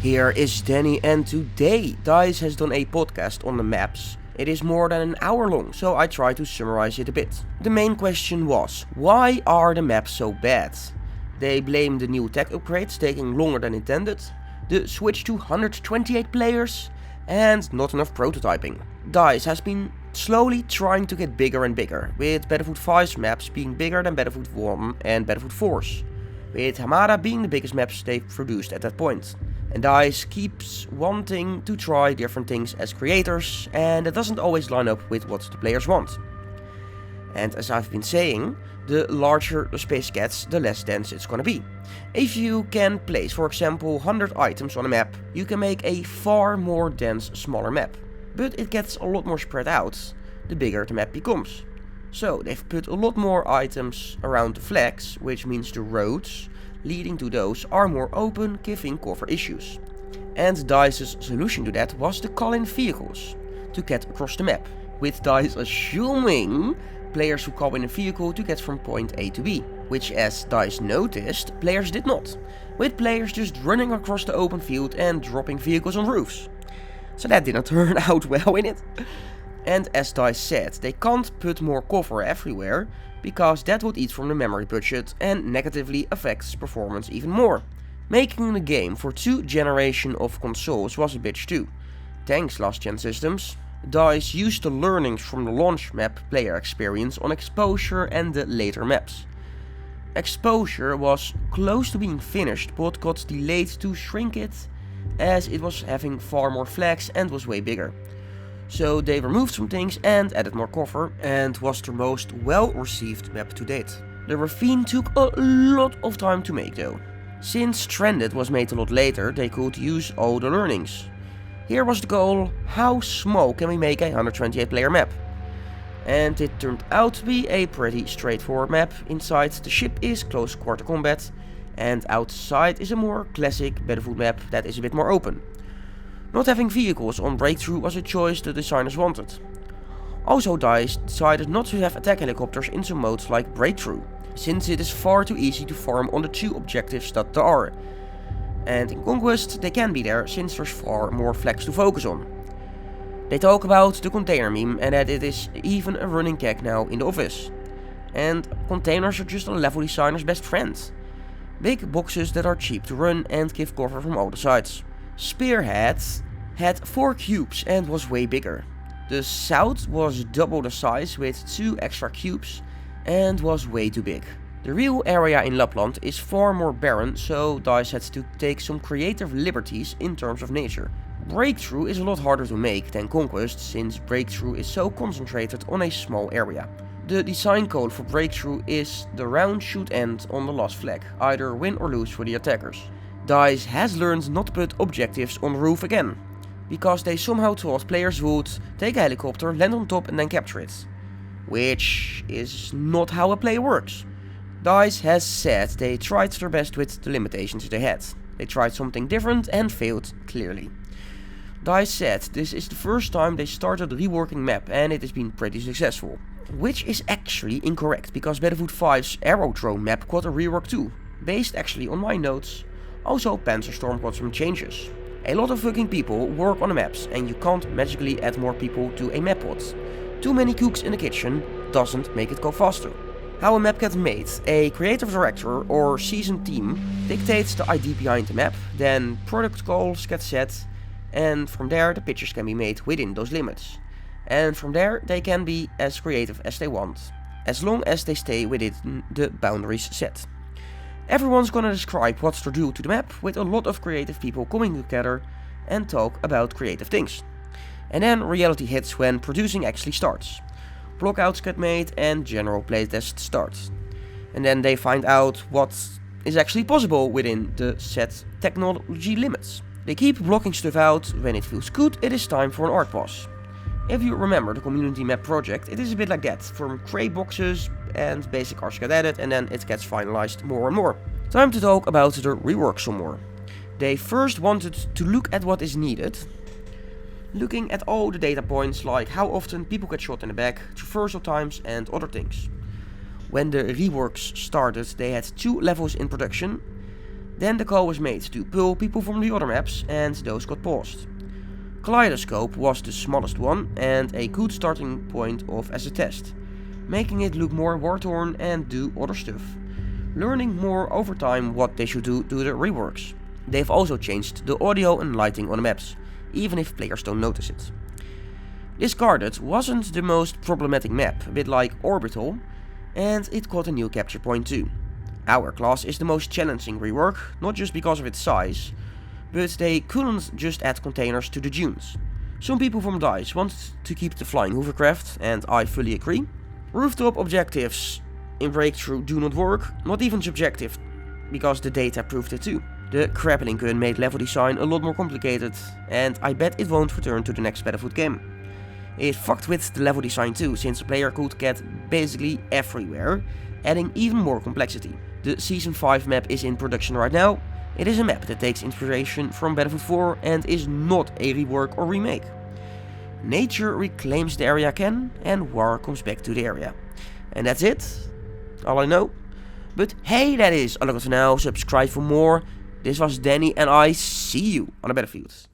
Here is Danny, and today DICE has done a podcast on the maps. It is more than an hour long, so I try to summarize it a bit. The main question was, why are the maps so bad? They blame the new tech upgrades taking longer than intended, the switch to 128 players, and not enough prototyping. DICE has been slowly trying to get bigger and bigger, with Battlefield 5's maps being bigger than Battlefield 1 and Battlefield 4's, with Hamada being the biggest maps they've produced at that point. And DICE keeps wanting to try different things as creators, and it doesn't always line up with what the players want. And as I've been saying, the larger the space gets, the less dense it's gonna be. If you can place, for example, 100 items on a map, you can make a far more dense, smaller map. But it gets a lot more spread out, the bigger the map becomes. So they've put a lot more items around the flags, which means the roads leading to those are more open, giving cover issues. And DICE's solution to that was to call in vehicles to get across the map, with DICE assuming players who call in a vehicle to get from point A to B, which, as DICE noticed, players did not, with players just running across the open field and dropping vehicles on roofs. So that didn't turn out well in it. And as DICE said, they can't put more cover everywhere, because that would eat from the memory budget and negatively affects performance even more. Making the game for 2 generations of consoles was a bitch too. Thanks last gen systems, DICE used the learnings from the launch map player experience on Exposure and the later maps. Exposure was close to being finished but got delayed to shrink it, as it was having far more flags and was way bigger. So they removed some things and added more cover, and was the most well received map to date. The ravine took a lot of time to make though. Since Stranded was made a lot later, they could use all the learnings. Here was the goal: how small can we make a 128 player map? And it turned out to be a pretty straightforward map. Inside the ship is close quarter combat, and outside is a more classic Battlefield map that is a bit more open. Not having vehicles on Breakthrough was a choice the designers wanted. Also, DICE decided not to have attack helicopters in some modes like Breakthrough, since it is far too easy to farm on the 2 objectives that there are. And in Conquest they can be there, since there's far more flags to focus on. They talk about the container meme and that it is even a running gag now in the office. And containers are just a level designer's best friend. Big boxes that are cheap to run and give cover from all the sides. Spearhead had 4 cubes and was way bigger. The south was double the size with 2 extra cubes and was way too big. The real area in Lapland is far more barren, so DICE had to take some creative liberties in terms of nature. Breakthrough is a lot harder to make than Conquest, since Breakthrough is so concentrated on a small area. The design code for Breakthrough is the round should end on the last flag, either win or lose for the attackers. DICE has learned not to put objectives on the roof again, because they somehow thought players would take a helicopter, land on top and then capture it. Which is not how a play works. DICE has said they tried their best with the limitations they had. They tried something different and failed clearly. DICE said this is the first time they started reworking map and it has been pretty successful. Which is actually incorrect, because Battlefield 5's Aerodrome map got a rework too, based actually on my notes. Also, Panzerstorm got some changes. A lot of fucking people work on the maps, and you can't magically add more people to a map pod. Too many cooks in the kitchen doesn't make it go faster. How a map gets made: a creative director or seasoned team dictates the idea behind the map, then product goals get set, and from there the pitches can be made within those limits. And from there they can be as creative as they want, as long as they stay within the boundaries set. Everyone's gonna describe what's to do to the map, with a lot of creative people coming together and talk about creative things. And then reality hits when producing actually starts. Blockouts get made and general playtests start. And then they find out what is actually possible within the set technology limits. They keep blocking stuff out. When it feels good, it is time for an art boss. If you remember the community map project, it is a bit like that. From crate boxes and basic arts get added, and then it gets finalized more and more. Time to talk about the rework some more. They first wanted to look at what is needed, looking at all the data points like how often people get shot in the back, traversal times and other things. When the reworks started, they had 2 levels in production, Then the call was made to pull people from the other maps, and those got paused. Kaleidoscope was the smallest one and a good starting point off as a test, making it look more war-torn and do other stuff. Learning more over time what they should do to the reworks. They've also changed the audio and lighting on the maps, even if players don't notice it. Discarded wasn't the most problematic map, a bit like Orbital, and it got a new capture point too. Hourglass is the most challenging rework, not just because of its size, but they couldn't just add containers to the dunes. Some people from DICE wanted to keep the flying hovercraft, and I fully agree. Rooftop objectives in Breakthrough do not work, not even subjective, because the data proved it too. The grappling gun made level design a lot more complicated, and I bet it won't return to the next Battlefield game. It fucked with the level design too, since the player could get basically everywhere, adding even more complexity. The Season 5 map is in production right now. It is a map that takes inspiration from Battlefield 4 and is not a rework or remake. Nature reclaims the area again, and war comes back to the area. And that's it. All I know. But hey, that is all I got for now. Subscribe for more. This was Danny, and I see you on the Battlefield.